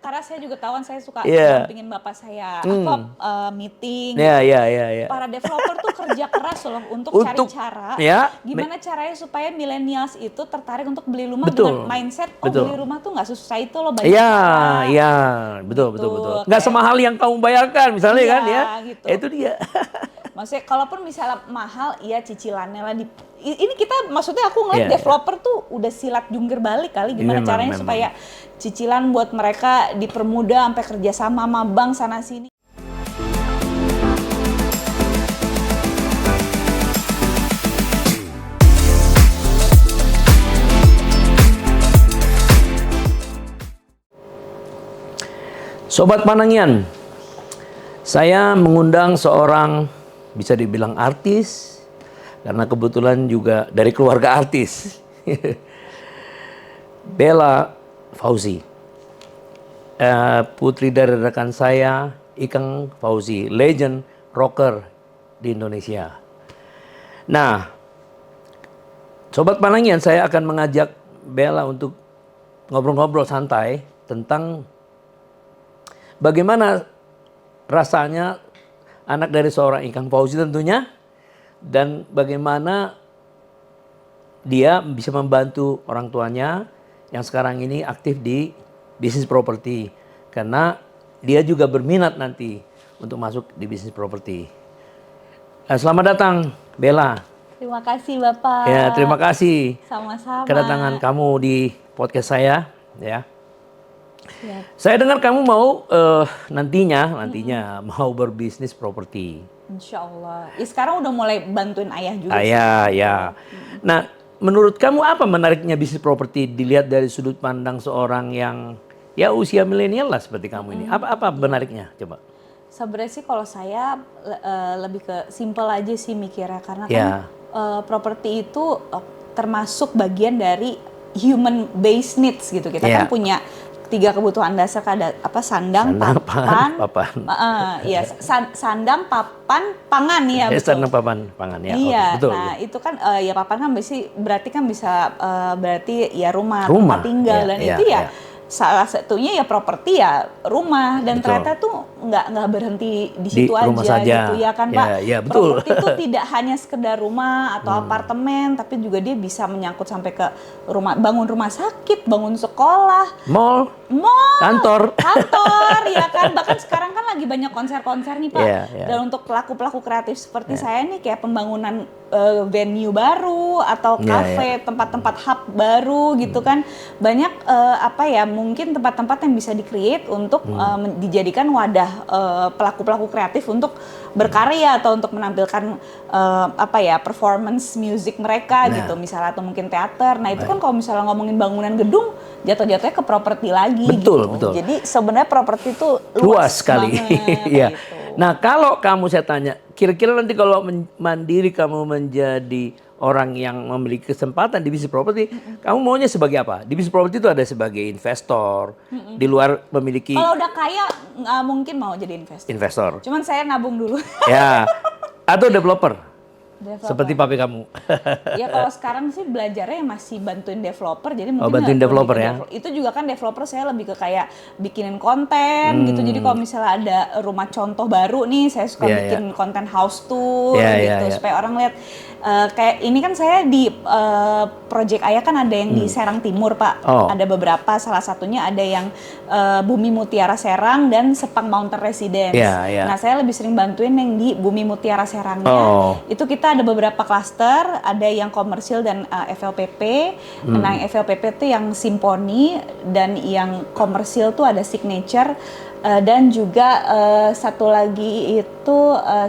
karena saya juga tahu saya suka Iya. dampingin bapak saya meeting. Iya. Para developer tuh kerja keras loh untuk cari cara gimana caranya supaya millennials itu tertarik untuk beli rumah dengan mindset beli rumah tuh nggak susah itu loh, banyak cara. Iya, betul. Nggak semahal yang kamu bayarkan misalnya kan ya. Gitu. Itu dia. Maksudnya kalaupun misalnya mahal, ya cicilannya lah. Ini kita maksudnya aku ngeliat developer tuh udah silat jungkir balik kali gimana caranya supaya cicilan buat mereka dipermudah sampai kerja sama bank sana sini. Sobat Panangian, saya mengundang seorang bisa dibilang artis karena kebetulan juga dari keluarga artis. Bella Fauzi, putri dari rekan saya Ikang Fauzi, legend rocker di Indonesia. Nah, Sobat Panangian, saya akan mengajak Bella untuk ngobrol-ngobrol santai tentang bagaimana rasanya anak dari seorang Ikang Fauzi tentunya, dan bagaimana dia bisa membantu orang tuanya yang sekarang ini aktif di bisnis properti. Karena dia juga berminat nanti untuk masuk di bisnis properti. Selamat datang, Bella. Terima kasih, Bapak. Ya, terima kasih. Sama-sama. Kedatangan kamu di podcast saya, ya. Ya. Saya dengar kamu mau nantinya mau berbisnis properti. Insya Allah. Sekarang udah mulai bantuin ayah juga. Ya. Nah, menurut kamu apa menariknya bisnis properti dilihat dari sudut pandang seorang yang ya usia milenial lah seperti kamu ini? Apa menariknya? Coba. Sebenarnya sih kalau saya lebih ke simple aja sih mikirnya, karena kan properti itu termasuk bagian dari human based needs gitu. Kita kan punya 3 kebutuhan dasar, ada sandang, papan, sandang, papan, pangan ya. Sandang, papan, pangan ya. Iya, betul. Nah itu kan ya papan kan berarti kan bisa berarti ya rumah tinggal dan itu ya salah satunya ya properti ya rumah, dan ternyata tuh nggak berhenti di situ aja gitu ya kan Pak. Ya, betul. Properti itu tidak hanya sekedar rumah atau apartemen, tapi juga dia bisa menyangkut sampai ke bangun rumah sakit, bangun sekolah, mall, kantor ya kan. Bahkan sekarang kan lagi banyak konser-konser nih Pak. Dan untuk pelaku-pelaku kreatif seperti saya nih, kayak pembangunan venue baru atau kafe, tempat-tempat hub baru gitu kan. Banyak mungkin tempat-tempat yang bisa di-create untuk dijadikan wadah pelaku-pelaku kreatif untuk berkarya atau untuk menampilkan performance music mereka gitu misalnya, atau mungkin teater. Nah itu kan kalau misalnya ngomongin bangunan gedung, jatuh-jatuhnya ke properti lagi. Betul. Jadi sebenarnya properti itu luas sekali. Gitu. Nah kalau kamu, saya tanya, kira-kira nanti kalau mandiri kamu menjadi orang yang memiliki kesempatan di bisnis properti, kamu maunya sebagai apa? Di bisnis properti itu ada sebagai investor, di luar memiliki. Kalau udah kaya nggak mungkin mau jadi investor. Cuman saya nabung dulu. Ya, atau developer. Seperti papi kamu. Ya kalau sekarang sih belajarnya masih bantuin developer, jadi mungkin bantuin developer ya. Itu juga kan developer saya lebih ke kayak bikinin konten gitu. Jadi kalau misalnya ada rumah contoh baru nih, saya suka bikin konten house tour gitu supaya orang lihat. Kayak ini kan saya di project Ayah kan ada yang di Serang Timur Pak. Ada beberapa, salah satunya ada yang Bumi Mutiara Serang dan Sepang Mountain Residence. Nah saya lebih sering bantuin yang di Bumi Mutiara Serangnya. Itu kita ada beberapa klaster, ada yang komersil dan FLPP. Nah yang FLPP itu yang Simponi, dan yang komersil tuh ada Signature. Dan juga satu lagi itu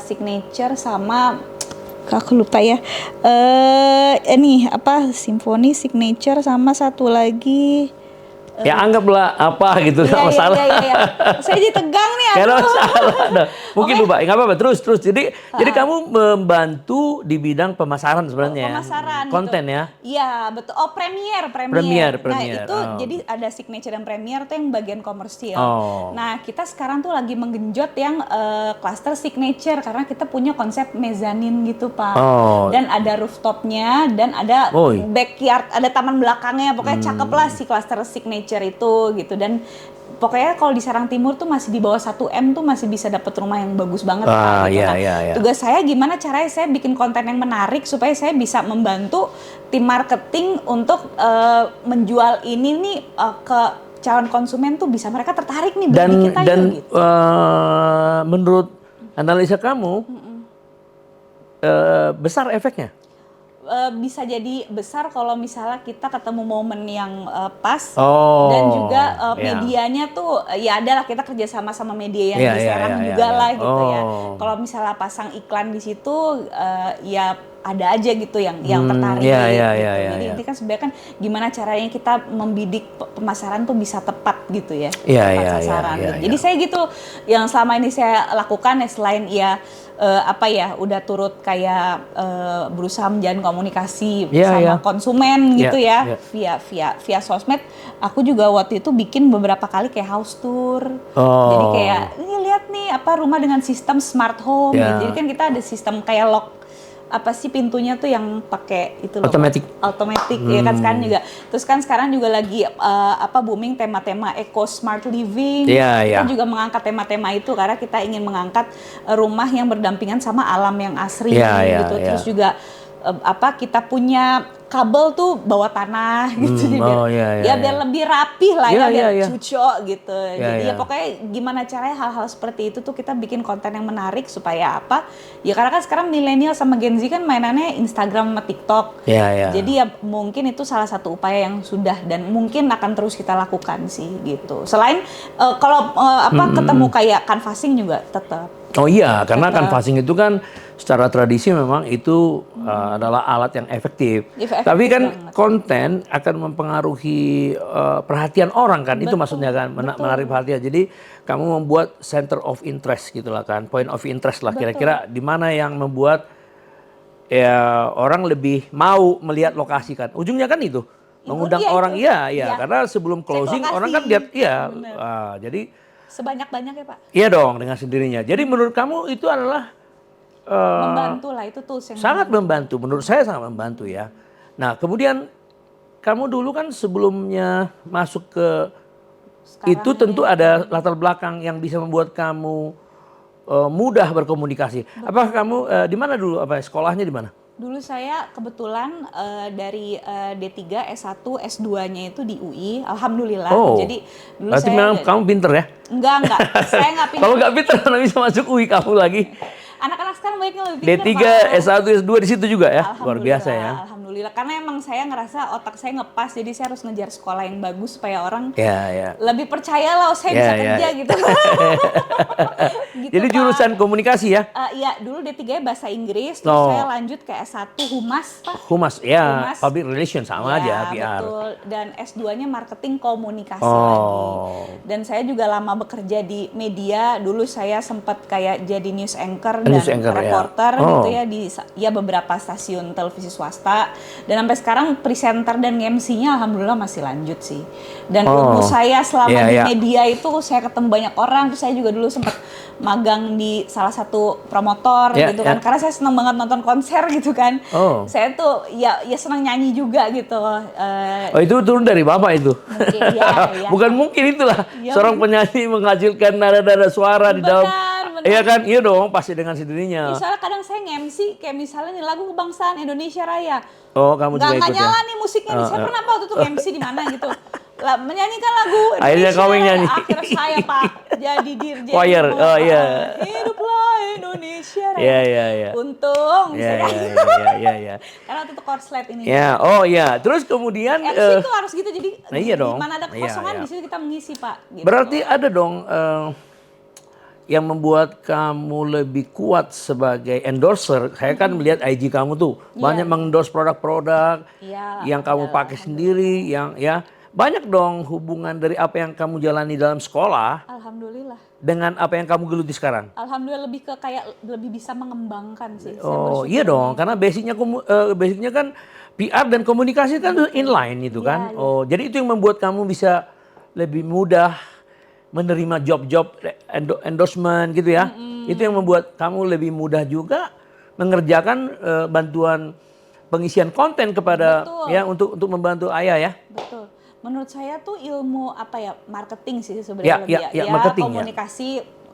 Signature sama aku lupa ya. Simfoni, Signature, sama satu lagi. Ya anggaplah apa gitu, nggak masalah. Iya. Saya jadi tegang nih. Nggak masalah. Mungkin lupa, nggak apa-apa. Terus. Jadi kamu membantu di bidang pemasaran sebenarnya. Pemasaran. Konten gitu. Ya. Iya betul. Premier. Nah itu jadi ada Signature dan Premier itu yang bagian komersil. Nah kita sekarang tuh lagi menggenjot yang cluster Signature, karena kita punya konsep mezanin gitu Pak. Dan ada rooftopnya, dan ada backyard, ada taman belakangnya. Pokoknya cakep lah si cluster Signature itu gitu. Dan pokoknya kalau di Serang Timur tuh masih di bawah 1 M tuh masih bisa dapat rumah yang bagus banget Pak, gitu. Iya. Tugas saya gimana caranya saya bikin konten yang menarik supaya saya bisa membantu tim marketing untuk menjual ini nih ke calon konsumen tuh bisa mereka tertarik nih beli kita dan gitu. Menurut analisa kamu besar efeknya? Bisa jadi besar kalau misalnya kita ketemu momen yang pas dan Oh, juga ya. medianya tuh ya adalah kita kerja sama media yang Iya, di iya, Serang iya, juga iya. lah gitu ya. Oh. Kalau misalnya pasang iklan di situ ya ada aja gitu yang tertarik iya, gitu. iya, Jadi iya. ini kan sebenarnya kan gimana caranya kita membidik pemasaran tuh bisa tepat gitu ya. Iya, Tepat iya, sasaran iya, gitu. iya. Jadi saya gitu yang selama ini saya lakukan ya selain udah turut kayak berusaha menjalin komunikasi sama konsumen gitu ya via sosmed. Aku juga waktu itu bikin beberapa kali kayak house tour. Jadi kayak ini lihat nih rumah dengan sistem smart home gitu. Jadi kan kita ada sistem kayak lock pintunya tuh yang pakai itu loh, automatic ya kan sekarang juga. Terus kan sekarang juga lagi booming tema-tema eco smart living. Kita juga mengangkat tema-tema itu karena kita ingin mengangkat rumah yang berdampingan sama alam yang asri gitu. Terus juga kita punya kabel tuh bawah tanah gitu biar lebih rapih lah biar cucok gitu. Jadi pokoknya gimana caranya hal-hal seperti itu tuh kita bikin konten yang menarik supaya ya karena kan sekarang milenial sama Gen Z kan mainannya Instagram sama TikTok. Jadi ya mungkin itu salah satu upaya yang sudah dan mungkin akan terus kita lakukan sih gitu. Selain kalau ketemu kayak canvassing juga tetap. Oh iya, karena canvassing itu kan secara tradisi memang itu adalah alat yang efektif. Tapi kan banget. Konten akan mempengaruhi perhatian orang kan, itu maksudnya kan menarik perhatian. Jadi kamu membuat center of interest gitulah kan, point of interest lah kira-kira di mana yang membuat ya orang lebih mau melihat lokasi kan. Ujungnya kan itu mengundang orang karena sebelum closing orang kan lihat jadi sebanyak-banyaknya Pak. Iya dong dengan sendirinya. Jadi menurut kamu itu adalah membantu lah itu tools yang sangat membantu. Menurut saya sangat membantu ya. Nah kemudian kamu dulu kan sebelumnya masuk ke sekarang itu tentu ada latar belakang yang bisa membuat kamu mudah berkomunikasi. Betul. Apakah kamu di mana dulu? Sekolahnya di mana? Dulu saya kebetulan dari D3, S1, S2-nya itu di UI, alhamdulillah. Jadi dulu berarti memang kamu pinter ya? Enggak. Saya nggak pinter. Kalau nggak pinter, mana bisa masuk UI kamu lagi? Anak-anak sekarang banyaknya lebih pinter, D3, S1, S2 di situ juga ya? Luar biasa ya? Alhamdulillah, karena emang saya ngerasa otak saya ngepas, jadi saya harus ngejar sekolah yang bagus supaya orang lebih percaya lah, saya bisa kerja gitu. Gitu. Jadi jurusan komunikasi ya? Iya, dulu D3 bahasa Inggris, terus saya lanjut ke S1 Humas, Pak. Humas, Public Relations sama aja, PR. Betul, dan S2-nya Marketing Komunikasi lagi. Dan saya juga lama bekerja di media, dulu saya sempat kayak jadi news anchor dan reporter gitu ya di beberapa stasiun televisi swasta, dan sampai sekarang presenter dan MC-nya alhamdulillah masih lanjut sih. Dan ilmu saya selama di media itu saya ketemu banyak orang, terus saya juga dulu sempat magang di salah satu promotor gitu kan, karena saya senang banget nonton konser gitu kan. Saya tuh ya senang nyanyi juga gitu. Itu turun dari Bapak itu? Mungkin, bukan mungkin itulah seorang penyanyi menghasilkan nada-nada suara di dalam. Iya kan, iya dong, pasti dengan sendirinya. Misalnya kadang saya nge-MC kayak misalnya nih lagu kebangsaan Indonesia Raya. Kamu juga ikut nggak nyala nih musiknya nih. Saya pernah waktu itu nge-MC di mana gitu. Menyanyikan lagu Indonesia. Akhirnya kamu yang nyanyi. Akhirnya saya Pak jadi dirjen. Choir. Hiduplah Indonesia Raya. Iya. Untung bisa Iya. Karena waktu itu korslet ini. Terus kemudian MC itu harus gitu, jadi di mana ada kekosongan di situ kita mengisi Pak. Gitu. Berarti ada dong yang membuat kamu lebih kuat sebagai endorser. Saya kan melihat IG kamu tuh banyak mengendorse produk-produk yang kamu pakai sendiri, yang banyak dong hubungan dari apa yang kamu jalani dalam sekolah. Alhamdulillah. Dengan apa yang kamu geluti sekarang. Alhamdulillah lebih ke kayak lebih bisa mengembangkan sih. Iya dong, karena basicnya kan PR dan komunikasi kan inline itu kan. Jadi itu yang membuat kamu bisa lebih mudah menerima job-job endorsement gitu ya. Itu yang membuat kamu lebih mudah juga mengerjakan bantuan pengisian konten kepada untuk membantu ayah ya. Betul. Menurut saya tuh ilmu apa ya, marketing sih sebenarnya lebih marketing, komunikasi.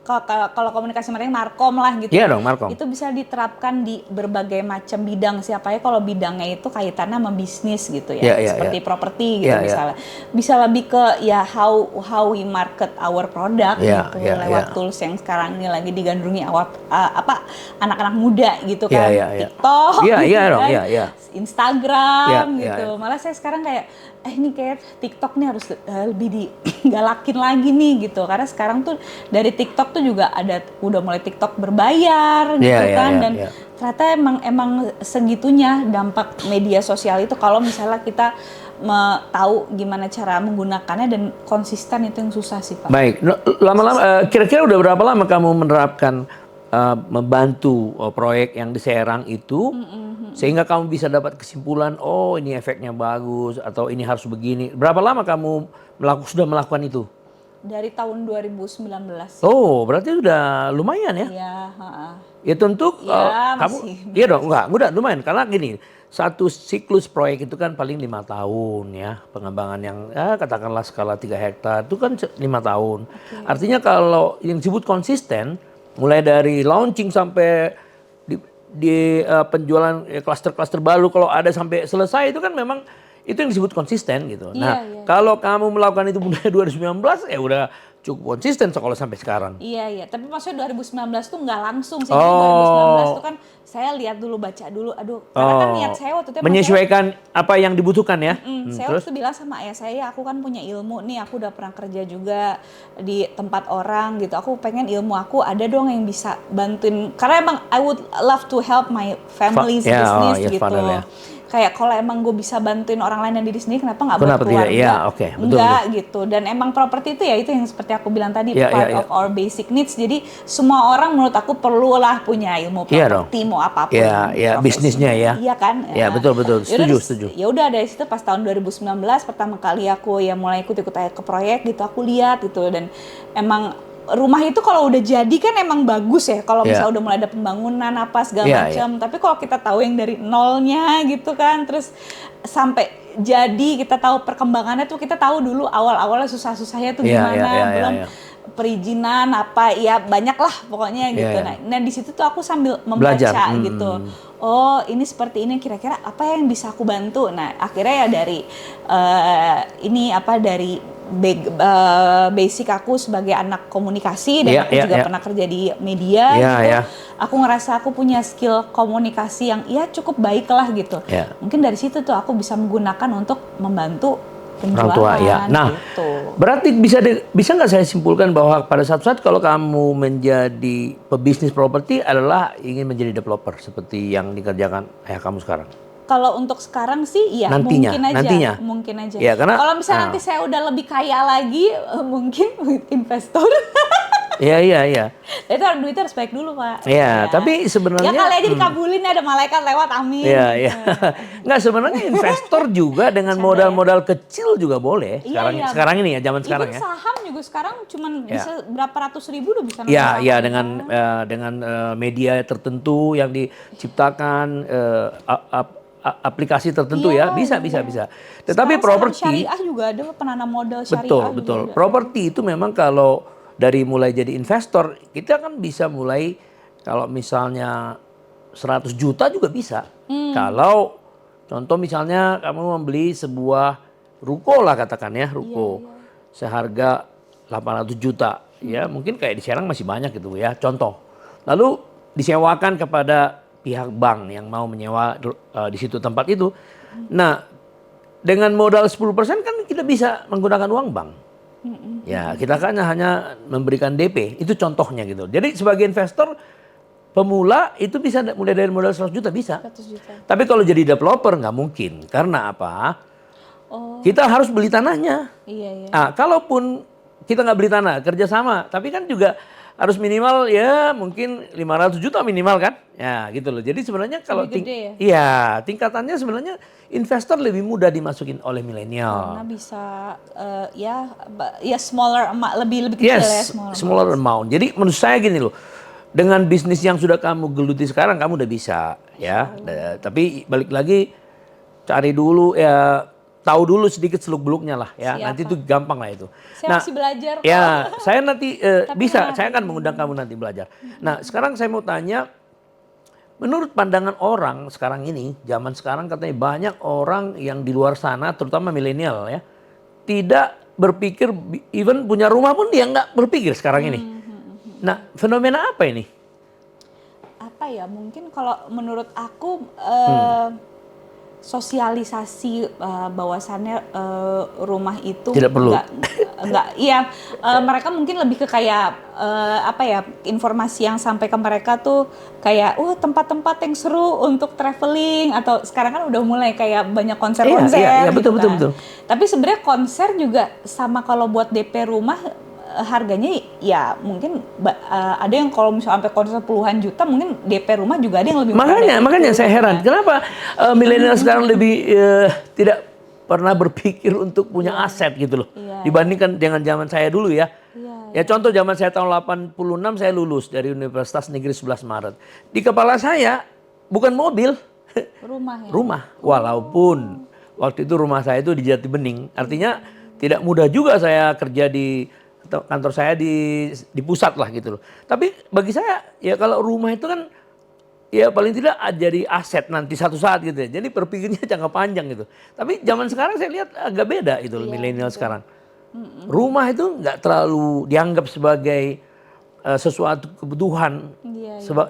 Kalau komunikasi marketing markom lah gitu. Iya dong, markom. Itu bisa diterapkan di berbagai macam bidang, siapa ya kalau bidangnya itu kaitannya sama bisnis gitu ya. Seperti properti gitu misalnya. Bisa lebih ke ya how we market our product gitu lewat tools yang sekarang ini lagi digandrungi anak-anak muda gitu kan. TikTok, Instagram gitu. Malah saya sekarang kayak ini kayak TikTok nih harus lebih digalakin lagi nih gitu, karena sekarang tuh dari TikTok tuh juga udah mulai TikTok berbayar gitu kan, dan ternyata emang segitunya dampak media sosial itu kalau misalnya kita tahu gimana cara menggunakannya dan konsisten, itu yang susah sih Pak. Baik, lama-lama kira-kira udah berapa lama kamu menerapkan membantu proyek yang di Serang itu sehingga kamu bisa dapat kesimpulan, oh ini efeknya bagus atau ini harus begini. Berapa lama kamu sudah melakukan itu? Dari tahun 2019. Oh, berarti sudah lumayan ya? Iya. Ya tentu kamu, iya dong, enggak lumayan karena gini, satu siklus proyek itu kan paling 5 tahun ya, pengembangan yang katakanlah skala 3 hektar itu kan 5 tahun. Artinya kalau yang disebut konsisten, mulai dari launching sampai di penjualan klaster-klaster baru kalau ada sampai selesai itu kan memang itu yang disebut konsisten gitu. Kalau kamu melakukan itu mulai 2019 ya udah cukup konsisten kalau sampai sekarang. Iya, tapi maksudnya 2019 tuh nggak langsung sih. 2019 tuh kan saya lihat dulu, baca dulu, karena kan niat saya waktu itu menyesuaikan apa yang dibutuhkan ya. Saya waktu itu bilang sama ayah saya, aku kan punya ilmu nih, aku udah pernah kerja juga di tempat orang gitu. Aku pengen ilmu aku ada dong yang bisa bantuin, karena emang I would love to help my family's business gitu. Kayak kalau emang gue bisa bantuin orang lain dan diri sendiri, kenapa nggak buat keluarga? Enggak gitu. Dan emang properti itu ya itu yang seperti aku bilang tadi, part of our basic needs. Jadi semua orang menurut aku perlulah punya ilmu properti, mau apapun. Bisnisnya ya. Iya kan? Iya betul. Setuju. Ya udah dari situ pas tahun 2019 pertama kali aku ya mulai ikut ke proyek gitu, aku lihat gitu, dan emang rumah itu kalau udah jadi kan emang bagus ya kalau misalnya udah mulai ada pembangunan apa segala macam. Tapi kalau kita tahu yang dari nolnya gitu kan, terus sampai jadi kita tahu perkembangannya tuh, kita tahu dulu awal-awalnya susah-susahnya tuh gimana, belum perizinan apa ya, banyak lah pokoknya gitu. Nah di situ tuh aku sambil membaca gitu. Oh ini seperti ini, kira-kira apa yang bisa aku bantu. Nah akhirnya ya dari dari basic aku sebagai anak komunikasi dan aku juga pernah kerja di media gitu. Aku ngerasa aku punya skill komunikasi yang cukup baik lah gitu. Mungkin dari situ tuh aku bisa menggunakan untuk membantu penjualan. Orang tua, Nah, gitu. Berarti bisa nggak saya simpulkan bahwa pada saat kalau kamu menjadi pebisnis properti adalah ingin menjadi developer seperti yang dikerjakan ayah kamu sekarang? Kalau untuk sekarang sih ya nantinya. Mungkin aja. Ya, karena kalau misalnya nanti saya udah lebih kaya lagi, mungkin investor. Iya. Itu duitnya harus baik dulu Pak. Iya, tapi sebenarnya. Ya kali aja dikabulin, ada malaikat lewat, amin. Iya. Nggak, sebenarnya investor juga dengan modal-modal kecil juga boleh. Sekarang ini ya, zaman sekarang ya. Saham juga sekarang cuman bisa berapa ratus ribu udah bisa. Iya, dengan media tertentu yang diciptakan. Aplikasi tertentu bisa. Tetapi properti syariah juga ada, penanam modal syariah. Betul. Properti itu memang kalau dari mulai jadi investor kita kan bisa mulai kalau misalnya 100 juta juga bisa. Kalau contoh misalnya kamu membeli sebuah ruko lah katakan ya, seharga 800 juta ya, mungkin kayak di Serang masih banyak gitu ya, contoh. Lalu disewakan kepada pihak bank yang mau menyewa di situ tempat itu. Nah, dengan modal 10% kan kita bisa menggunakan uang bank. Ya, kita kan hanya memberikan DP, itu contohnya gitu. Jadi sebagai investor pemula itu bisa mulai dari modal 100 juta bisa. 100 juta. Tapi kalau jadi developer nggak mungkin. Karena apa? Kita harus beli tanahnya. Iya. Nah, kalaupun kita nggak beli tanah, kerjasama, tapi kan juga harus minimal ya mungkin 500 juta minimal kan, ya gitu loh. Jadi sebenarnya kalau tingkatannya sebenarnya investor lebih mudah dimasukin oleh milenial. Karena bisa smaller amount, lebih kecil ya, smaller amount. Jadi menurut saya gini loh, dengan bisnis yang sudah kamu geluti sekarang kamu udah bisa ya. Tapi balik lagi cari dulu ya tahu dulu sedikit seluk-beluknya lah ya. Siapa? Nanti itu gampang lah itu. Saya masih belajar kok. Ya, saya nanti bisa, menarik. saya akan mengundang kamu nanti belajar. Nah, sekarang saya mau tanya, menurut pandangan orang sekarang ini, zaman sekarang katanya banyak orang yang di luar sana, terutama milenial ya, tidak berpikir, even punya rumah pun dia nggak berpikir sekarang ini. Nah, fenomena apa ini? Apa ya, mungkin kalau menurut aku sosialisasi bahwasannya rumah itu Tidak perlu. enggak iya, mereka mungkin lebih ke kayak apa ya, informasi yang sampai ke mereka tuh kayak tempat-tempat yang seru untuk traveling, atau sekarang kan udah mulai kayak banyak konser-konser iya, gitu betul, kan. betul. Tapi sebenarnya konser juga sama, kalau buat DP rumah harganya ya mungkin ada yang kalau misalnya sampai konser puluhan juta, mungkin DP rumah juga ada yang lebih murah dari Makanya itu, saya heran, kenapa milenial sekarang lebih tidak pernah berpikir untuk punya aset gitu loh, dibandingkan dengan zaman saya dulu ya. Ya contoh zaman saya tahun 86 saya lulus dari Universitas Negeri 11 Maret. Di kepala saya bukan mobil, rumah ya. rumah. Walaupun waktu itu rumah saya itu di Jati Bening, artinya tidak mudah juga saya kerja di kantor saya di pusat lah gitu loh. Tapi bagi saya ya kalau rumah itu kan ya paling tidak jadi aset nanti satu saat gitu ya. Jadi berpikirnya jangka panjang gitu. Tapi zaman sekarang saya lihat agak beda itu milenial sekarang. Rumah itu nggak terlalu dianggap sebagai sesuatu kebutuhan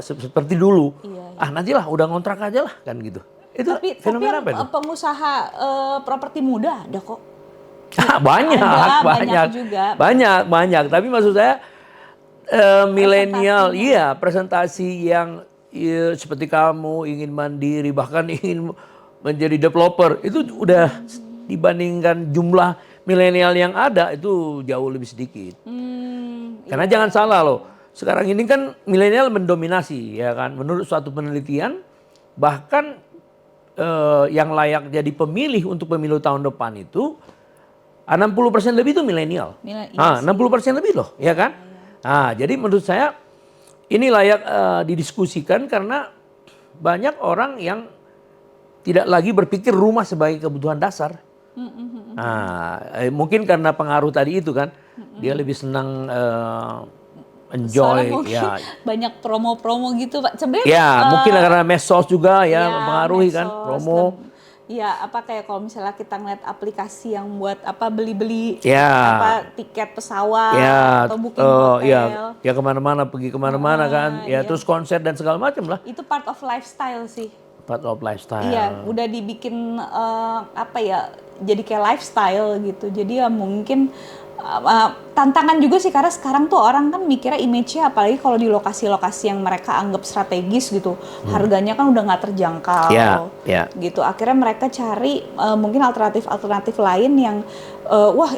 seperti dulu. Nantilah udah ngontrak aja lah kan gitu. Itu fenomena apa itu? Pengusaha properti muda ada kok. Banyak. Tapi maksud saya milenial, presentasi yang seperti kamu ingin mandiri, bahkan ingin menjadi developer, itu udah dibandingkan jumlah milenial yang ada itu jauh lebih sedikit. Karena jangan salah loh, sekarang ini kan milenial mendominasi ya kan, menurut suatu penelitian bahkan yang layak jadi pemilih untuk pemilu tahun depan itu 60% lebih itu milenial. 60% lebih loh, ya kan? Jadi menurut saya ini layak didiskusikan karena banyak orang yang tidak lagi berpikir rumah sebagai kebutuhan dasar. Mungkin karena pengaruh tadi itu kan, dia lebih senang enjoy ya. Banyak promo-promo gitu, Pak. Sebenarnya mungkin karena medsos juga ya mempengaruhi kan, promo. Iya, kayak kalau misalnya kita ngeliat aplikasi yang buat beli-beli tiket pesawat atau booking hotel. Ya kemana-mana, pergi kemana-mana kan. Terus konser dan segala macam lah. Itu part of lifestyle sih. Part of lifestyle. Iya, udah dibikin jadi kayak lifestyle gitu. Jadi ya mungkin tantangan juga sih, karena sekarang tuh orang kan mikirnya image-nya, apalagi kalau di lokasi-lokasi yang mereka anggap strategis gitu, harganya kan udah nggak terjangkau, gitu. Akhirnya mereka cari mungkin alternatif lain yang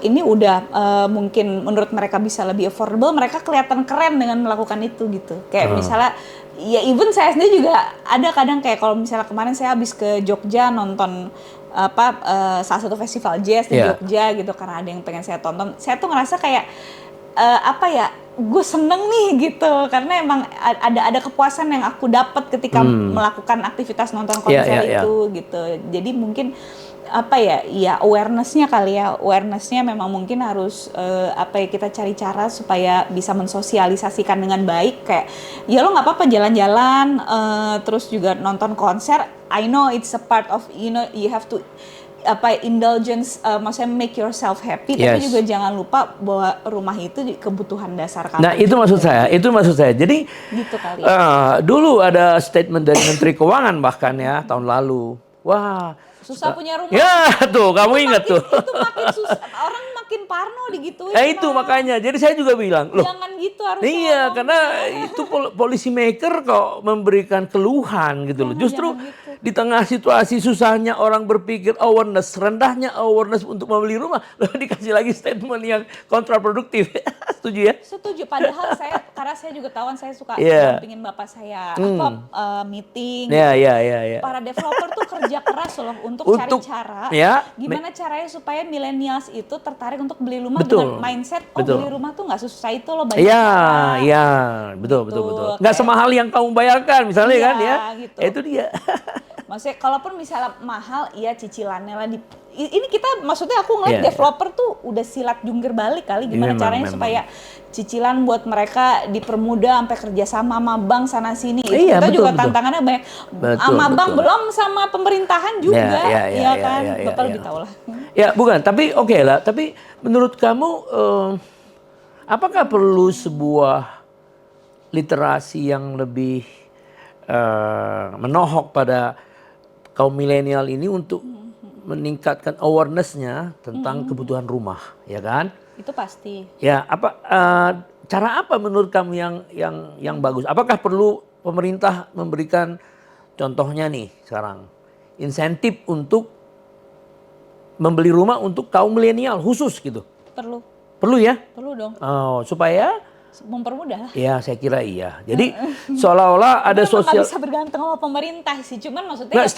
ini udah mungkin menurut mereka bisa lebih affordable, mereka kelihatan keren dengan melakukan itu gitu. Kayak misalnya, ya even saya sendiri juga ada kadang kayak kalau misalnya kemarin saya habis ke Jogja nonton salah satu festival jazz di Jogja gitu, karena ada yang pengen saya tonton. Saya tuh ngerasa kayak gue seneng nih gitu, karena emang ada kepuasan yang aku dapat ketika melakukan aktivitas nonton konser itu gitu. Jadi mungkin awareness-nya kali ya, awareness-nya memang mungkin harus kita cari cara supaya bisa mensosialisasikan dengan baik, kayak ya lo nggak apa-apa jalan-jalan terus juga nonton konser. I know it's a part of, you have to indulgence, maksudnya make yourself happy, tapi juga jangan lupa bahwa rumah itu kebutuhan dasar kamu. Nah itu maksud saya. Jadi gitu kali ya. Dulu ada statement dari Menteri Keuangan bahkan ya tahun lalu. Wah, susah punya rumah. Ya tuh, kamu ingat tuh. Itu makin susah, orang makin parno digituin. Itu makanya, jadi saya juga bilang, loh. Jangan gitu harusnya. Iya, karena itu policy maker kok memberikan keluhan gitu loh. Justru di tengah situasi susahnya orang berpikir awareness, rendahnya awareness untuk membeli rumah, lalu dikasih lagi statement yang kontraproduktif. Setuju ya? Setuju. Padahal karena saya juga tahu, saya suka dampingin bapak saya meeting. Iya. Para developer tuh kerja keras loh untuk cari cara gimana caranya supaya millennials itu tertarik untuk beli rumah dengan mindset beli rumah tuh nggak susah itu loh, banyak cara. Iya, betul. Nggak semahal yang kamu bayarkan misalnya kan ya. Gitu. Itu dia. Maksudnya kalaupun misalnya mahal, iya cicilannya lah. Ini kita maksudnya aku ngeliat developer tuh udah silat jungkir balik kali gimana caranya supaya cicilan buat mereka dipermudah sampai kerja sama bank sana sini. Kita juga tantangannya banyak. Sama bank belum sama pemerintahan juga, ya kan? Bapak lebih tahu lah. Ya bukan, tapi oke lah. Tapi menurut kamu apakah perlu sebuah literasi yang lebih menohok pada kaum milenial ini untuk meningkatkan awareness-nya tentang kebutuhan rumah, ya kan? Itu pasti. Ya, cara apa menurut kamu yang bagus? Apakah perlu pemerintah memberikan contohnya nih sekarang insentif untuk membeli rumah untuk kaum milenial khusus gitu? Perlu. Perlu ya? Perlu dong. Oh, supaya mempermudah lah. Ya, saya kira iya. Jadi seolah-olah ada sosial. Nggak bisa bergantung sama pemerintah sih, cuman maksudnya. Nggak,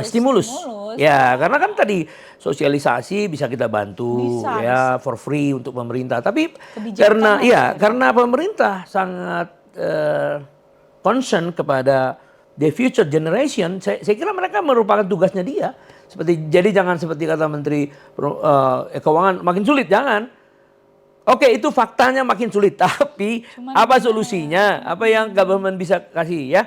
stimulus. Ya, karena kan tadi sosialisasi bisa kita bantu ya for free untuk pemerintah. Tapi karena pemerintah sangat concern kepada the future generation, saya kira mereka merupakan tugasnya dia. Jadi jangan seperti kata Menteri Keuangan makin sulit, jangan. Oke, itu faktanya makin sulit, tapi apa solusinya? Apa yang government bisa kasih ya?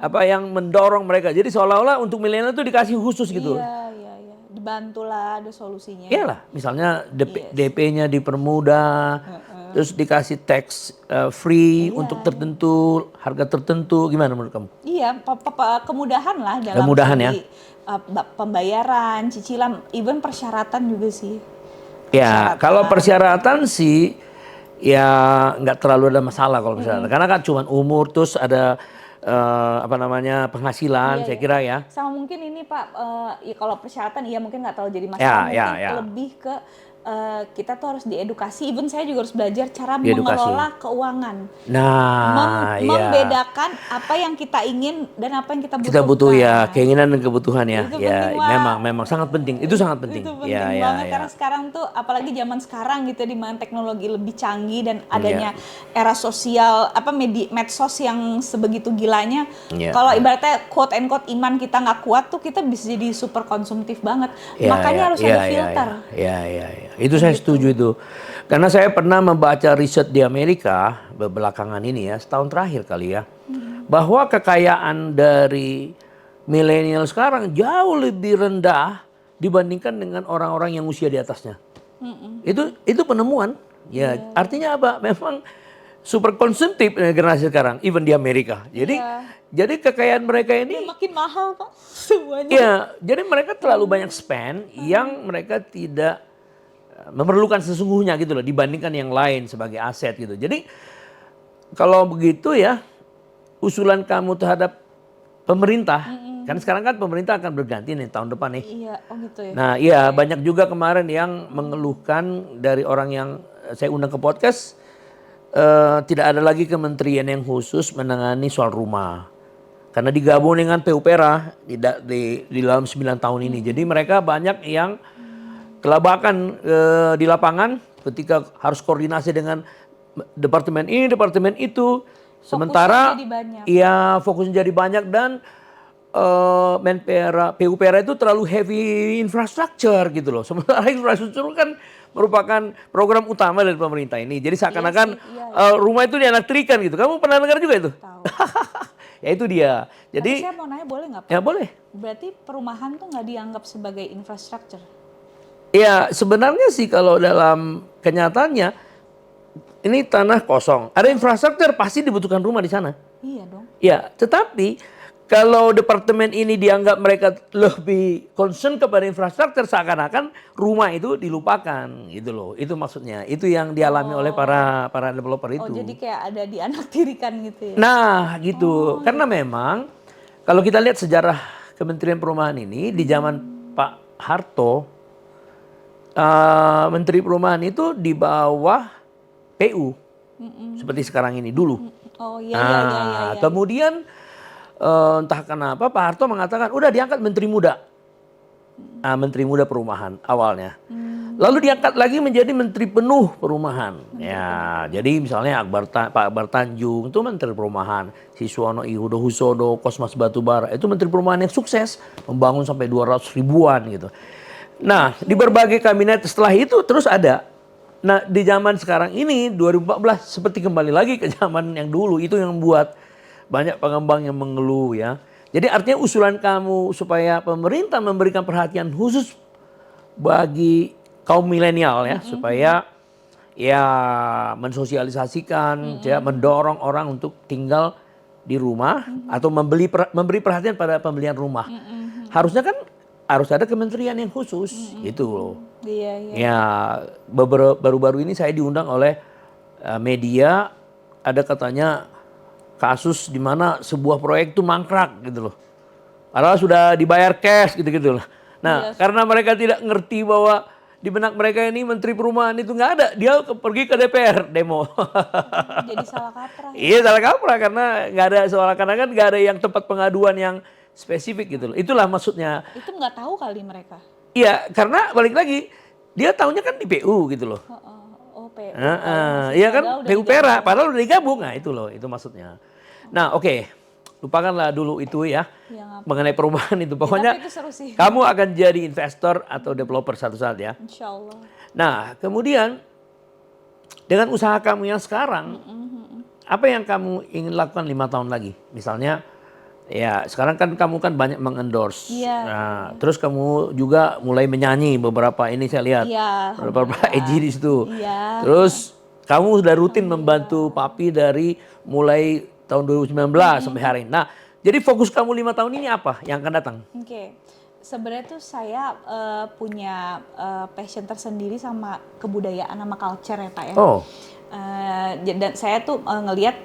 Apa yang mendorong mereka? Jadi seolah-olah untuk milenial itu dikasih khusus gitu. Iya. Dibantulah, ada solusinya. Iyalah, misalnya DP-nya dipermudah, terus dikasih tax free untuk tertentu, harga tertentu, gimana menurut kamu? Iya, kemudahan lah dalam pembayaran, cicilan, even persyaratan juga sih. Ya, kalau persyaratan sih ya nggak terlalu ada masalah kalau persyaratan. Karena kan cuma umur, terus ada penghasilan, saya kira ya. Sama mungkin ini Pak, ya kalau persyaratan iya mungkin nggak terlalu jadi masalah. Mungkin lebih ke kita tuh harus diedukasi. Even saya juga harus belajar cara mengelola keuangan. Membedakan apa yang kita ingin dan apa yang kita butuhkan. Kita butuh ya, keinginan dan kebutuhan ya. Ya, memang sangat penting. Itu sangat penting. Itu penting banget karena sekarang tuh apalagi zaman sekarang gitu di mana teknologi lebih canggih dan adanya era sosial medsos yang sebegitu gilanya. Kalau ibaratnya quote and quote iman kita nggak kuat tuh kita bisa jadi super konsumtif banget. Makanya harus ada filter. Itu saya setuju itu. Karena saya pernah membaca riset di Amerika belakangan ini ya, setahun terakhir kali ya. Bahwa kekayaan dari milenial sekarang jauh lebih rendah dibandingkan dengan orang-orang yang usia di atasnya. Itu penemuan. Ya, artinya apa? Memang super konsumtif generasi sekarang, even di Amerika. Jadi kekayaan mereka ini makin mahal Pak semuanya. Ya, jadi mereka terlalu banyak spend yang mereka tidak memerlukan sesungguhnya gitu loh dibandingkan yang lain sebagai aset gitu. Jadi kalau begitu ya usulan kamu terhadap pemerintah kan sekarang kan pemerintah akan berganti nih tahun depan nih. Iya, gitu ya. Nah, iya banyak juga kemarin yang mengeluhkan dari orang yang saya undang ke podcast tidak ada lagi kementerian yang khusus menangani soal rumah. Karena digabung dengan PUPera di dalam 9 tahun ini. Jadi mereka banyak yang kelabakan di lapangan ketika harus koordinasi dengan departemen ini, departemen itu. Sementara fokusnya jadi banyak dan PUPera itu terlalu heavy infrastructure gitu loh. Sementara infrastruktur kan merupakan program utama dari pemerintah ini. Jadi seakan-akan rumah itu dianaktrikan gitu. Kamu pernah dengar juga itu? Tahu. Ya itu dia. Jadi saya mau nanya boleh nggak Pak? Ya boleh. Berarti perumahan tuh nggak dianggap sebagai infrastruktur? Ya sebenarnya sih kalau dalam kenyataannya ini tanah kosong. Ada infrastruktur pasti dibutuhkan rumah di sana. Iya dong. Ya, tetapi kalau departemen ini dianggap mereka lebih concern kepada infrastruktur seakan-akan rumah itu dilupakan gitu loh. Itu maksudnya. Itu yang dialami oleh para developer itu. Oh, jadi kayak ada dianaktirikan gitu ya. Nah, gitu. Karena memang kalau kita lihat sejarah Kementerian Perumahan ini di zaman Pak Harto Menteri Perumahan itu di bawah PU. Seperti sekarang ini dulu. Oh iya. Kemudian entah kenapa Pak Harto mengatakan udah diangkat Menteri Muda. Menteri Muda Perumahan awalnya. Lalu diangkat lagi menjadi Menteri Penuh Perumahan. Ya, jadi misalnya Pak Akbar Tanjung itu Menteri Perumahan, Siswono Husodo, Kosmas Batubara itu Menteri Perumahan yang sukses membangun sampai 200 ribuan gitu. Nah, di berbagai kabinet setelah itu terus ada. Nah, di zaman sekarang ini 2014 seperti kembali lagi ke zaman yang dulu, itu yang membuat banyak pengembang yang mengeluh ya. Jadi artinya usulan kamu supaya pemerintah memberikan perhatian khusus bagi kaum milenial ya, supaya ya mensosialisasikan, ya mendorong orang untuk tinggal di rumah atau memberi perhatian pada pembelian rumah. Harusnya kan harus ada kementerian yang khusus gitu loh. Iya, iya. Ya baru-baru ini saya diundang oleh media, ada katanya kasus di mana sebuah proyek itu mangkrak gitu loh. Padahal sudah dibayar cash gitu-gitu loh. Nah, karena mereka tidak ngerti bahwa di benak mereka ini Menteri Perumahan itu nggak ada, dia pergi ke DPR demo. Jadi salah kaprah. Iya salah kaprah karena nggak ada karena kan nggak ada yang tempat pengaduan yang spesifik gitu loh. Itulah maksudnya. Itu nggak tahu kali mereka. Iya karena balik lagi dia taunya kan di PU gitu loh. Oh, PU. Iya kan PU Perak, padahal udah digabung. Nah itu loh, itu maksudnya. Nah oke. Lupakanlah dulu itu ya, mengenai perumahan itu. Pokoknya itu seru sih. kamu akan jadi investor atau developer satu saat ya. Insya Allah. Nah kemudian dengan usaha kamu yang sekarang, apa yang kamu ingin lakukan 5 tahun lagi? Misalnya ya sekarang kan kamu kan banyak mengendorse. Iya. Nah, terus kamu juga mulai menyanyi beberapa ini saya lihat. Iya. Beberapa EJ di situ. Iya. Terus kamu sudah rutin membantu Papi dari mulai tahun 2019 sampai hari ini. Nah, jadi fokus kamu 5 tahun ini apa yang akan datang? Oke. Sebenarnya tuh saya punya passion tersendiri sama kebudayaan, sama culture ya Pak ya. Oh. Dan saya tuh ngelihat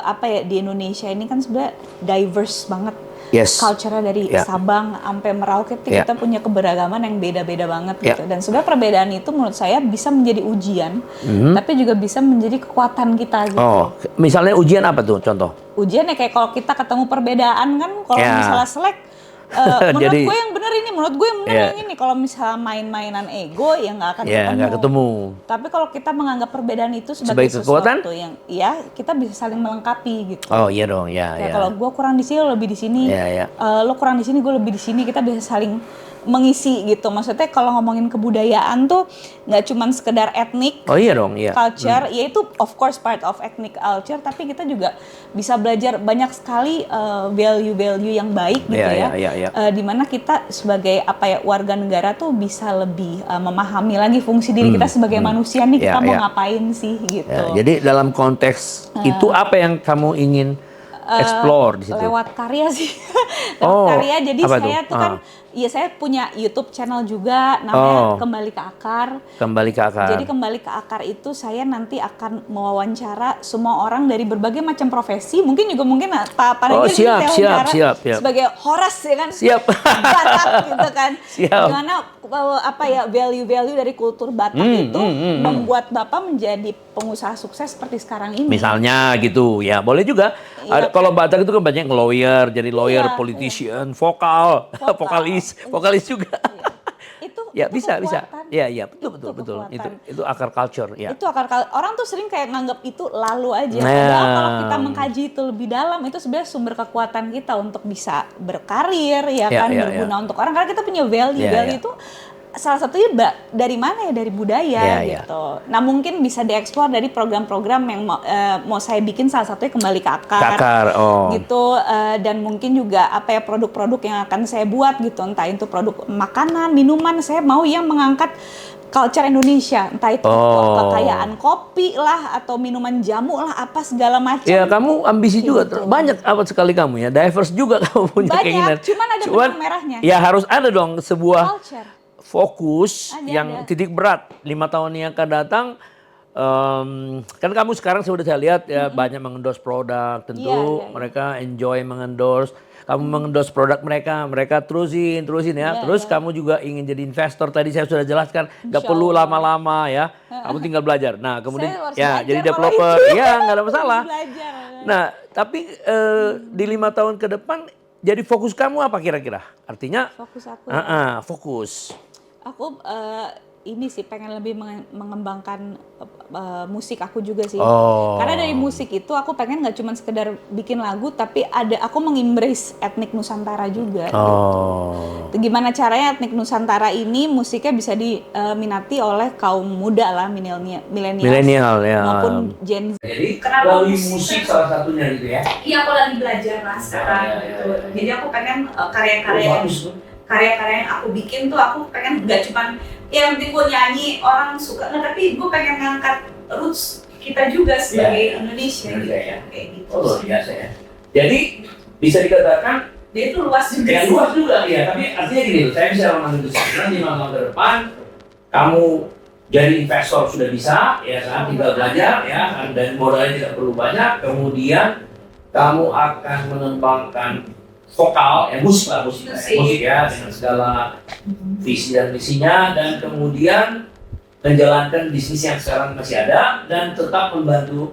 apa ya, di Indonesia ini kan sebenarnya diverse banget. Yes. Culture-nya dari Sabang sampai Merauke itu kita punya keberagaman yang beda-beda banget gitu. Dan sebenarnya perbedaan itu menurut saya bisa menjadi ujian, tapi juga bisa menjadi kekuatan kita gitu. Oh, misalnya ujian apa tuh contoh? Ujian ya kayak kalau kita ketemu perbedaan kan, kalau misalnya selek, menurut gue yang bener ini, menurut gue yang bener yang ini. Kalau misalnya main-mainan ego ya nggak akan ketemu. Nggak ketemu. Tapi kalau kita menganggap perbedaan itu sebagai kekuatan, sesuatu yang ya kita bisa saling melengkapi gitu. Oh iya dong, ya. Kayak kalau gue kurang di sini, lo lebih di sini. Lo kurang di sini, gue lebih di sini. Kita bisa saling mengisi gitu. Maksudnya kalau ngomongin kebudayaan tuh nggak cuman sekedar etnik, oh iya dong, culture, ya itu of course part of ethnic culture, tapi kita juga bisa belajar banyak sekali value-value yang baik gitu dimana kita sebagai warga negara tuh bisa lebih memahami lagi fungsi diri kita sebagai manusia nih, kita mau ngapain sih gitu. Jadi dalam konteks itu apa yang kamu ingin explore di situ? Lewat karya sih. Lewat karya. Jadi saya tuh kan saya punya YouTube channel juga namanya Kembali ke Akar. Kembali ke Akar. Jadi Kembali ke Akar itu saya nanti akan mewawancara semua orang dari berbagai macam profesi. Mungkin Pak Panegger siap. sebagai Horas ya kan. Siap. Batak gitu kan. Siap. Gimana value-value dari kultur Batak itu membuat Bapak menjadi pengusaha sukses seperti sekarang ini. Misalnya gitu ya, boleh juga. Kalau Batak itu kan banyak lawyer, jadi lawyer, politician, vokalis juga. Itu bisa. kekuatan. Iya, betul. Itu akar culture ya. Itu akar orang tuh sering kayak nganggap itu lalu aja. Padahal kalau kita mengkaji itu lebih dalam, itu sebenarnya sumber kekuatan kita untuk bisa berkarir berguna untuk orang, karena kita punya value itu salah satunya dari mana ya, dari budaya gitu. Nah mungkin bisa dieksplor dari program-program yang mau saya bikin, salah satunya Kembali ke Akar gitu, dan mungkin juga produk-produk yang akan saya buat gitu, entah itu produk makanan, minuman, saya mau yang mengangkat culture Indonesia, entah itu kekayaan kopi lah atau minuman jamu lah, apa segala macam. Ya kamu ambisi juga, banyak sekali kamu ya, diverse juga kamu punya keinginan. Cuman ada benang merahnya. Ya harus ada dong sebuah culture. Fokus yang titik berat 5 tahun yang akan datang. Kan kamu sekarang sudah saya lihat ya banyak mengendorse produk, tentu mereka enjoy mengendorse. Kamu mengendorse produk mereka terusin ya. Terus kamu juga ingin jadi investor, tadi saya sudah jelaskan, nggak perlu lama-lama ya. Kamu tinggal belajar. Nah kemudian jadi developer, nggak ada masalah. Nah tapi di 5 tahun ke depan, jadi fokus kamu apa kira-kira? Artinya fokus aku. Fokus. Aku ini sih pengen lebih mengembangkan musik aku juga sih. Oh. Karena dari musik itu aku pengen nggak cuma sekedar bikin lagu, tapi aku mengembrace etnik Nusantara juga. Oh. Gitu. Gimana caranya etnik Nusantara ini musiknya bisa diminati oleh kaum muda lah, milenial Ya. maupun Gen Z. Jadi melalui musik salah satunya gitu ya? Iya, aku lagi belajar lah sekarang gitu. Jadi aku pengen karya-karya yang aku bikin tuh aku pengen nggak cuman yang penting gue nyanyi orang suka nggak, tapi gue pengen ngangkat roots kita juga sebagai Indonesia gitu ya. Kayak gitu. Oh, luar biasa ya. Jadi bisa dikatakan dia itu luas juga. Ya luas juga ya, tapi artinya gini, saya bisa mengambil kesimpulan 5 tahun ke depan kamu jadi investor sudah bisa, ya kan, tinggal belajar ya, kan, dan modalnya tidak perlu banyak. Kemudian kamu akan mengembangkan vokal, ya musik ya, dengan segala visi dan misinya, dan kemudian menjalankan bisnis yang sekarang masih ada dan tetap membantu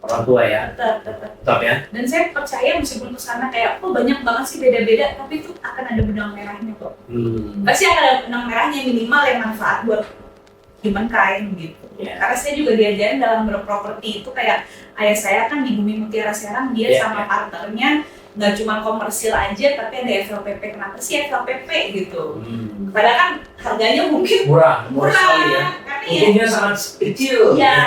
orang tua ya. Tetap ya. Dan saya percaya meskipun kesana kayak banyak banget sih beda-beda, tapi itu akan ada benang merahnya kok. Pasti akan ada benang merahnya, minimal yang manfaat buat humankind gitu. Karena saya juga diajarin dalam berproperti itu kayak ayah saya kan di Bumi Mutiara sekarang dia sama partnernya nggak cuma komersil aja, tapi ada FLPP. Kenapa sih FLPP gitu? Padahal kan harganya mungkin murah sekali ya. Untungnya sangat kecil. Ya,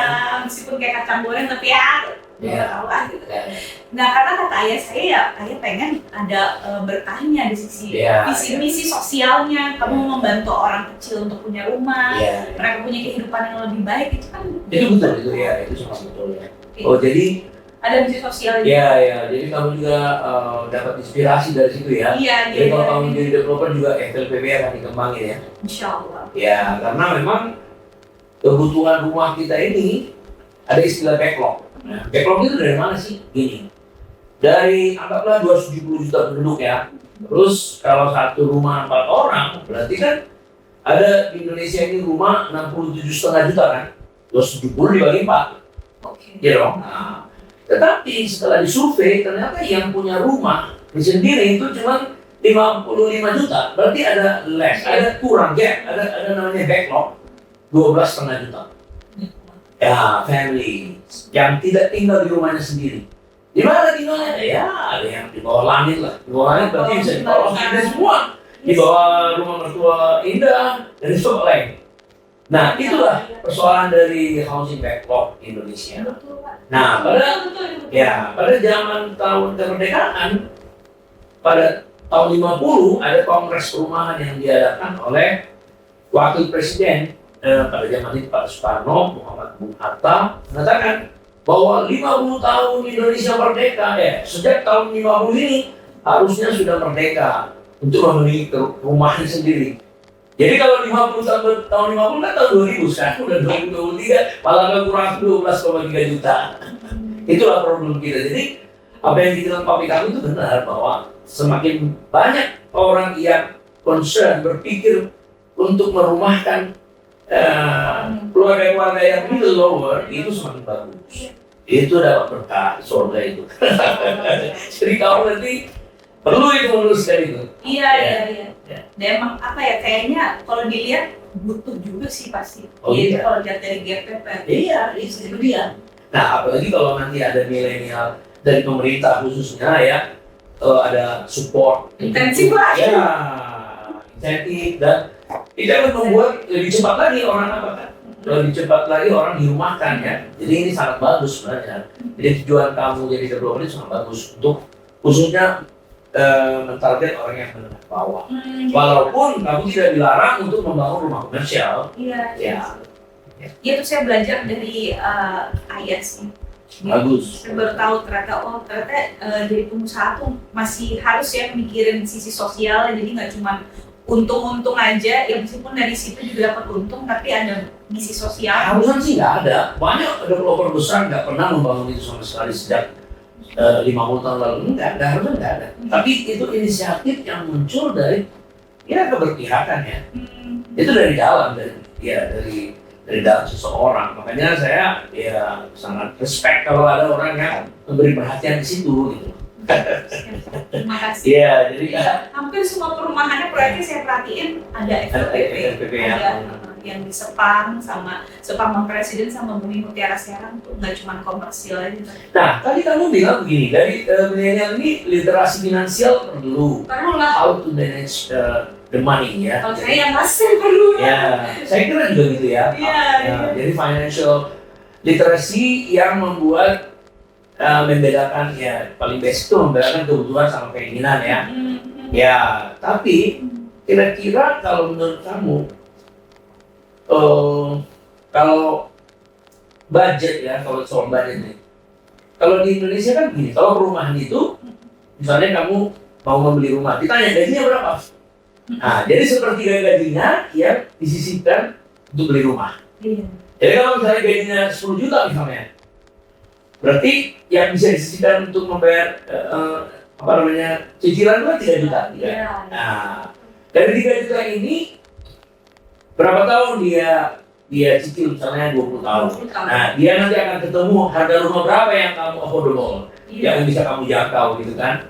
meskipun kayak kacang goreng, tapi ya tahu lah gitu. Nah, karena kata ayah saya ya, ayah pengen ada berkahnya di sisi visi misi sosialnya. Kamu membantu orang kecil untuk punya rumah, mereka punya kehidupan yang lebih baik, itu kan. Itu betul itu ya, itu sangat betul ya. Oh jadi ada misi sosial. Iya. Jadi kamu juga dapat inspirasi dari situ ya. Iya. Jadi kalau kamu jadi developer juga FLPP akan dikembangin ya. Insya Allah. Ya, karena memang kebutuhan rumah kita ini ada istilah backlog. Nah, backlog itu dari mana sih? Gini, dari anggaplah 270 juta penduduk ya. Terus kalau satu rumah 4 orang, berarti kan ada di Indonesia ini rumah 67,5 juta kan? 270 dibagi 4. Oke. Ya dong. Nah, tetapi setelah disurvei ternyata yang punya rumah sendiri itu cuma 55 juta. Berarti ada less, ada kurang gap, ada namanya backlog 12,5 juta. Ya, family yang tidak tinggal di rumahnya sendiri. Di mana tinggalnya? Ya, ada yang di bawah langit lah. Di bawah langit berarti bisa di bawah Indah semua. Di bawah rumah mertua Indah dan lain. Nah, itulah persoalan dari housing backlog Indonesia. Nah, pada zaman tahun kemerdekaan, pada tahun 50 ada kongres perumahan yang diadakan oleh wakil presiden pada zaman itu Pak Soekarno, Muhammad Bung Hatta mengatakan bahwa 50 tahun Indonesia merdeka, sejak tahun 50 ini harusnya sudah merdeka untuk memiliki rumahnya sendiri. Jadi kalau 50 tahun 50 kan tahun 2000, sekarang udah 2023, malah nggak kurang 12,3 juta. Itulah problem kita. Jadi apa yang dibilang papi kami itu benar, bahwa semakin banyak orang yang concern, berpikir untuk merumahkan keluarga-keluarga yang middle lower, itu semakin bagus. Itu dapat berkah surga itu. Jadi kamu nanti perlu itu meluruskan itu. Iya. Dan emang apa ya, kayaknya kalau dilihat butuh juga sih pasti. Iya. Kalau lihat dari GPP. Iya, itu dia. Nah, apalagi kalau nanti ada milenial dari pemerintah khususnya ya, ada support intensif lah. Ya, insentif dan itu akan membuat lebih cepat lagi orang lebih cepat lagi orang dirumahkan ya. Jadi ini sangat bagus sebenarnya. Jadi tujuan kamu jadi developer ini sangat bagus untuk khususnya mentarget orang yang menengah bawah. Walaupun kamu tidak dilarang untuk membangun rumah komersial. Iya. Itu saya belajar dari ayah sih. Bagus. Saya baru tahu ternyata jadi pengusaha tuh masih harus ya mikirin sisi sosial, jadi nggak cuma untung-untung aja, ya meskipun dari situ juga dapat untung, tapi ada misi sosial. Harusnya sih nggak ada. Banyak developer besar nggak pernah membangun itu sama sekali sejak 50 tahun lalu. Harusnya nggak ada. Tapi itu inisiatif yang muncul dari keberpihakan ya. Itu dari dalam, dari dalam seseorang. Makanya saya sangat respect kalau ada orang yang memberi perhatian di situ gitu. Terima kasih. Jadi hampir semua perumahannya proyeknya saya perhatiin ada FLPP. ya. yang di Sepang Presiden sama Bumi Mutiara Serang tuh nggak cuma komersil aja. Nah, tadi kamu bilang begini, dari milenial ini literasi finansial perlu, how to manage the money ya. Kalau saya yang masih perlu. Ya, saya kira juga gitu ya. Iya. Jadi financial literacy yang membuat membedakan ya paling basic itu membedakan kebutuhan sama keinginan ya. Ya, tapi kira-kira kalau menurut kamu kalau budget ya, kalau soal budget nih, kalau di Indonesia kan gini, kalau perumahan itu, misalnya kamu mau membeli rumah, ditanya gajinya berapa? Nah, jadi sepertiga gajinya yang disisihkan untuk beli rumah. Jadi kalau misalnya gajinya 10 juta misalnya, berarti yang bisa disisihkan untuk membayar cicilan itu 3 juta. Nah, dari 3 juta ini berapa tahun dia cicil, misalnya 20 tahun. Nah, dia nanti akan ketemu harga rumah berapa yang kamu affordable, yang bisa kamu jangkau gitu kan.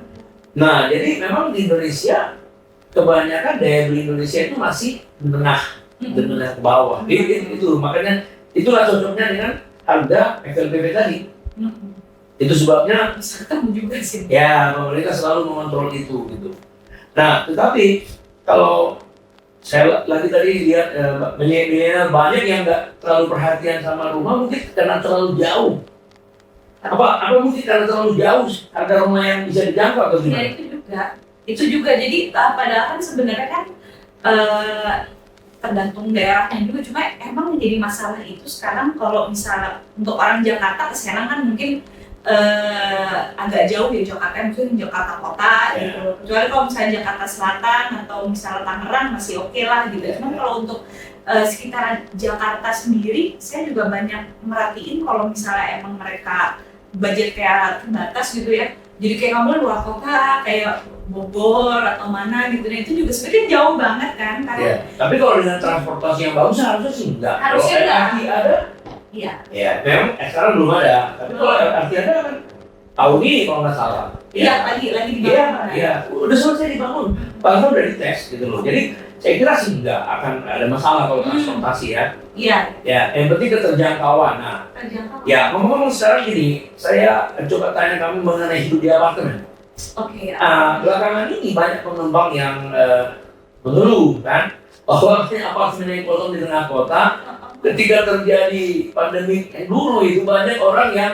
Nah, jadi memang di Indonesia kebanyakan daya beli Indonesia itu masih menengah ke bawah. Itu makanya itulah cocoknya dengan harga FLPP tadi. Itu sebabnya juga sih. Ya, pemerintah selalu mengontrol itu gitu. Nah, tetapi kalau saya lagi tadi lihat banyak yang nggak terlalu perhatian sama rumah, mungkin karena terlalu jauh. Apa mungkin karena terlalu jauh harga rumah yang bisa dijangkau atau gimana? Ya itu juga. Jadi padahal kan sebenarnya kan tergantung daerahnya juga. Cuma emang menjadi masalah itu sekarang kalau misalnya untuk orang Jakarta ke Serang kan mungkin agak jauh ya Jakarta, mungkin Jakarta kota gitu. Kecuali kalau misalnya Jakarta Selatan atau misalnya Tangerang masih oke lah gitu. Cuman kalau untuk sekitaran Jakarta sendiri, saya juga banyak merhatiin kalau misalnya emang mereka budget kayak terbatas gitu ya. Jadi kayak kamu luar kota, kayak Bogor atau mana gitu. Nah itu juga sebenarnya jauh banget kan. Karena tapi kalau dengan transportasi yang bagus harusnya sih enggak. Harusnya kalau LRT ada. Iya. Ya, memang sekarang belum ada. Tapi kalau LRT ada kan tahun ini kalau nggak salah. Iya, lagi dibangun. Iya, udah selesai dibangun. Bahkan udah dites gitu loh. Jadi saya kira sih nggak akan ada masalah kalau transportasi ya. Iya. Ya, yang penting keterjangkauan. Nah, ya ngomong-ngomong sekarang gini, saya coba tanya kamu mengenai hidup di apartemen. Oke. Belakangan ini banyak pengembang yang mengeluh kan bahwa apartemen yang kosong di tengah kota. Ketika terjadi pandemi dulu itu banyak orang yang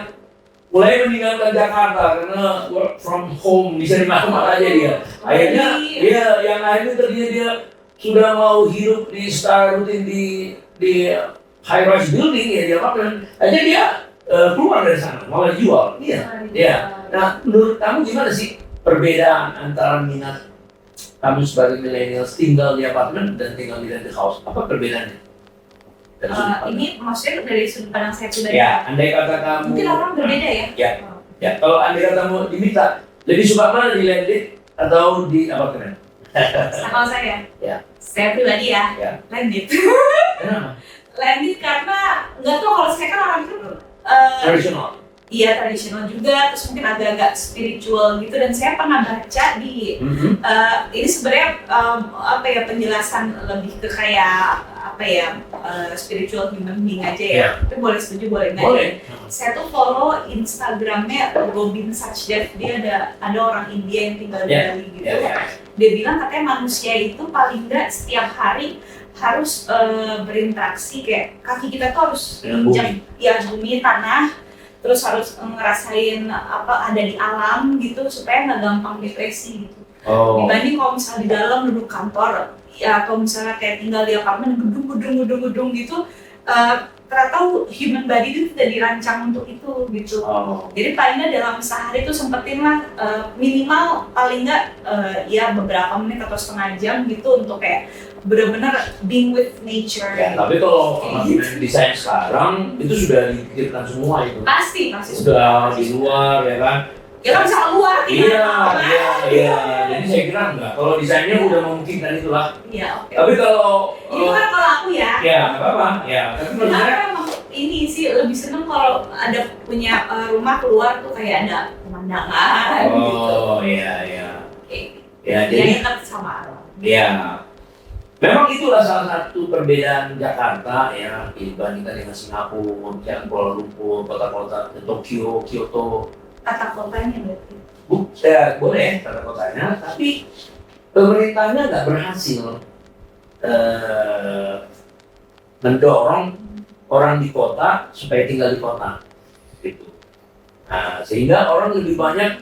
mulai meninggalkan Jakarta karena work from home, bisa di mana aja dia. Akhirnya yang akhirnya terjadi dia sudah mau hidup di star rutin di high rise building ya dia makan. Akhirnya dia keluar dari sana malah jual. Iya. Nah, menurut kamu gimana sih perbedaan antara minat kamu sebagai milenial tinggal di apartemen dan tinggal di rented house? Apa perbedaannya? Ini maksudnya dari sudut pandang saya pribadi. Ya, andai kata kamu mungkin orang berbeda ya. Ya, kalau andai kata kamu diminta lebih suka mana di landed atau di apartemen? Kalau saya pribadi ya. Landed. Kenapa? Landed karena nggak tahu, kalau saya kan orang itu Tradisional. Iya, tradisional juga, terus mungkin agak-agak spiritual gitu. Dan saya pernah baca di ini sebenarnya penjelasan lebih ke kayak spiritual human being aja ya. Tapi boleh setuju, boleh enggak? Boleh. Saya tuh follow Instagramnya Robin Sachdev. Dia ada orang India yang tinggal di Bali gitu. Dia bilang katanya manusia itu paling enggak setiap hari harus berinteraksi, kayak kaki kita tuh harus menginjak bumi, tanah, terus harus ngerasain ada di alam gitu supaya nggak gampang depresi gitu. Dibanding kalau misalnya di dalam duduk kantor ya, atau misalnya kayak tinggal di apartemen gedung gitu, ternyata human body itu tidak dirancang untuk itu gitu. Jadi paling nggak dalam sehari itu sempetin lah minimal paling nggak ya beberapa menit atau setengah jam gitu untuk kayak benar-benar being with nature. Ya, tapi kalau desain sekarang itu sudah dipikirkan semua itu. Pasti. Sudah di luar ya kan. Ya kan bisa keluar. Iya. Jadi saya kira enggak. Kalau desainnya udah memungkinkan itulah. Iya, oke. Tapi kalau itu kan kalau aku ya. Ya, nggak apa-apa. Ya, tapi menurut saya emang ini sih lebih seneng kalau ada punya rumah keluar tuh kayak ada pemandangan gitu. Iya. Oke. Ya, jadi dekat sama alam. ya. Memang itulah salah satu perbedaan Jakarta ya dibandingkan dengan Singapura, yang Kuala Lumpur, kota-kota Tokyo, Kyoto. Tata kotanya berarti. Boleh tata kotanya, tapi pemerintahnya nggak berhasil mendorong orang di kota supaya tinggal di kota, gitu. Nah, sehingga orang lebih banyak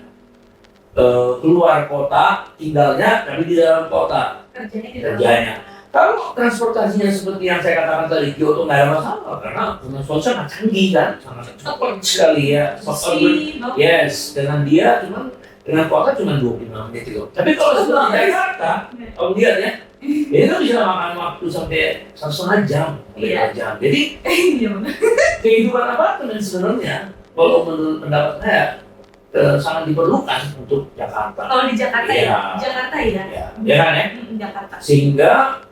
keluar kota tinggalnya, tapi di dalam kota kerjanya. Kalau transportasinya seperti yang saya katakan tadi, Kyoto nggak ada masalah karena transportasi sangat canggih kan, sangat cepat sekali ya. Yes, dengan dia dengan kota cuma 25 menit itu. Tapi kalau seperti Jakarta, om lihat ya, itu bisa makan waktu sampai 1,5 jam, 2 jam. Jadi kehidupan apartemen sebenarnya, kalau menurut pendapat saya, sangat diperlukan untuk Jakarta. Kalau di Jakarta Jakarta ya. Ya kan ya? Jakarta. Sehingga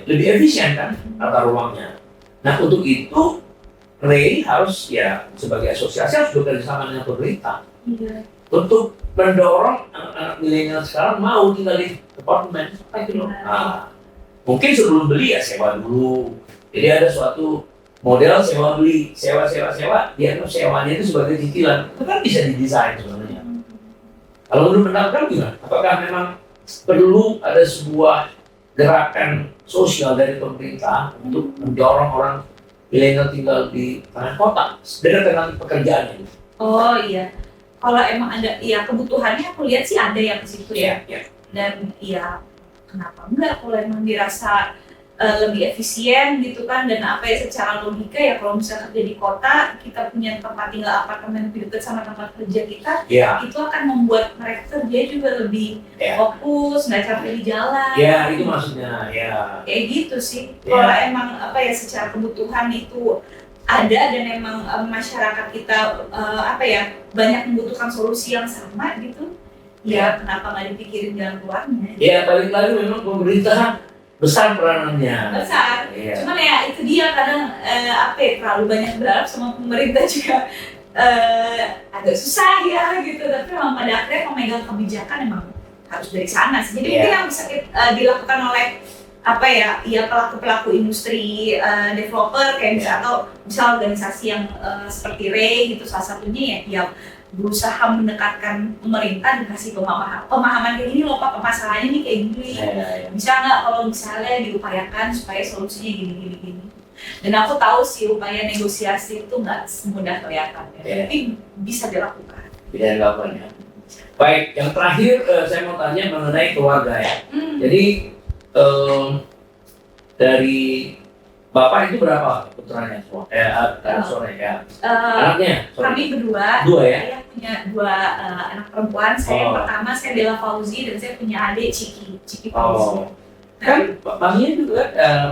lebih efisien kan tata ruangnya. Nah untuk itu Ray harus ya sebagai asosiasi harus bekerja sama dengan pemerintah untuk mendorong anak-anak milenial sekarang mau tinggal di apartemen. Nah, mungkin sebelum beli ya sewa dulu. Jadi ada suatu model sewa beli, sewa, dianggap sewanya itu sebagai cicilan. Itu kan bisa didesain sebenarnya. Kalau menurut pendapat kamu gimana? Apakah memang perlu ada sebuah gerakan sosial dari pemerintah untuk mendorong orang milenial tinggal di tengah kota dengan pekerjaannya? Oh iya, kalau emang ada, ya kebutuhannya aku lihat sih ada yang ke situ ya. Dan ya kenapa enggak kalau emang dirasa lebih efisien gitu kan, dan apa ya secara logika ya kalau misalnya kerja di kota kita punya tempat tinggal apartemen lebih dekat sama tempat kerja kita, itu akan membuat mereka kerja juga lebih fokus, nggak capek di jalan. Ya itu maksudnya ya. Kayak gitu sih. Kalau emang apa ya secara kebutuhan itu ada dan emang masyarakat kita apa ya banyak membutuhkan solusi yang sama gitu, ya kenapa nggak dipikirin jalan keluarnya? Ya balik lagi memang pemerintah besar peranannya. Besar. Cuman ya itu dia kadang apa ya terlalu banyak berharap sama pemerintah juga agak susah ya gitu. Tapi memang pada akhirnya pemegang kebijakan emang harus dari sana sih. Jadi mungkin yang bisa dilakukan oleh apa ya pelaku-pelaku industri developer kayak misalnya atau misal organisasi yang seperti Ray gitu salah satunya ya berusaha mendekatkan pemerintah dan kasih pemahaman kayak gini loh Pak, masalahnya nih kayak gini. Bisa nggak kalau misalnya diupayakan supaya solusinya gini. Dan aku tahu sih upaya negosiasi itu nggak semudah kelihatan ya, tapi bisa dilakukan. Bisa dilakukan ya. Baik, yang terakhir saya mau tanya mengenai keluarga ya. Jadi dari Bapak itu berapa putranya semua? Sore ya. Anaknya? Kami berdua. Dua ya? Saya punya 2 anak perempuan. Saya pertama saya Bella Fauzi dan saya punya adik Ciki Fauzi. Kan maminya juga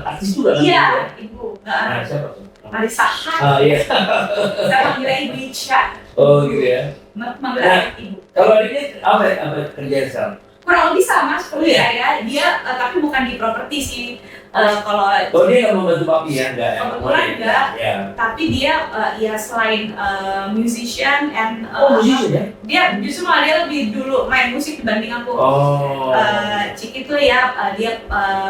artis juga kan? Iya, ibu. Siapa? Marisa Han. Iya. Saya panggilnya Ibu Ica. Oh gitu ya. Manggil ibu. Kalau adiknya apa kerja sekarang? Kurang lebih sama seperti saya. Dia tapi bukan di properti sih. Kalau dia nggak membantu papi ya? Enggak ya? Kebetulan enggak, tapi dia ya selain musician and musician ya? Dia justru malah dia lebih dulu main musik dibanding aku. Ciki tuh ya dia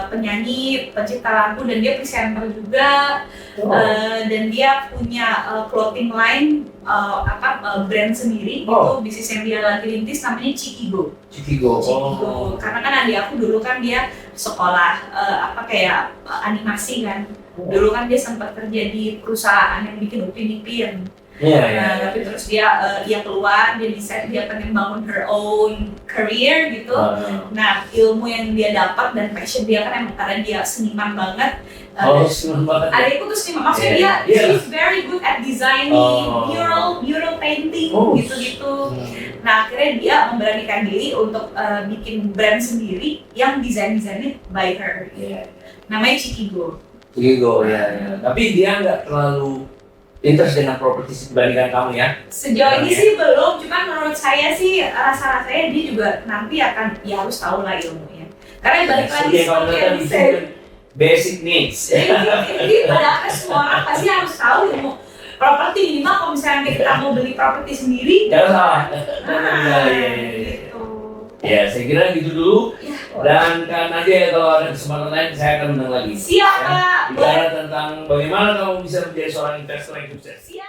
penyanyi, pencipta lagu dan dia presenter juga. Dan dia punya clothing line brand sendiri gitu, bisnis yang dia lagi rintis namanya Cikigo. Karena kan adik aku dulu kan dia sekolah kayak animasi kan. Dulu kan dia sempat kerja di perusahaan yang bikin upin-ipin. Tapi terus dia keluar, dia decide dia pengen bangun her own career gitu. Nah ilmu yang dia dapat dan passion dia kan emang karena dia seniman banget. Adikku tuh seniman, maksudnya dia she's very good at designing, mural painting gitu-gitu. Nah akhirnya dia memberanikan diri untuk bikin brand sendiri yang desainnya by her. Namanya Cikigo ya. Tapi dia nggak terlalu interest dengan properti dibandingkan kamu ya? Sejauh ini sih belum, cuman menurut saya sih rasa-rasanya dia juga nanti akan harus tahu lah ilmunya. Karena balik lagi seperti yang saya basic needs. Jadi pada akhirnya semua orang pasti harus tahu ilmu properti. Minimal kalau misalnya kita mau beli properti sendiri. Jangan salah. Gitu. Ya, saya kira gitu dulu. Dan kan nanti kalau ada kesempatan lain saya akan undang lagi. Siap, Pak. Bicara tentang bagaimana kamu bisa menjadi seorang investor yang sukses. Siap.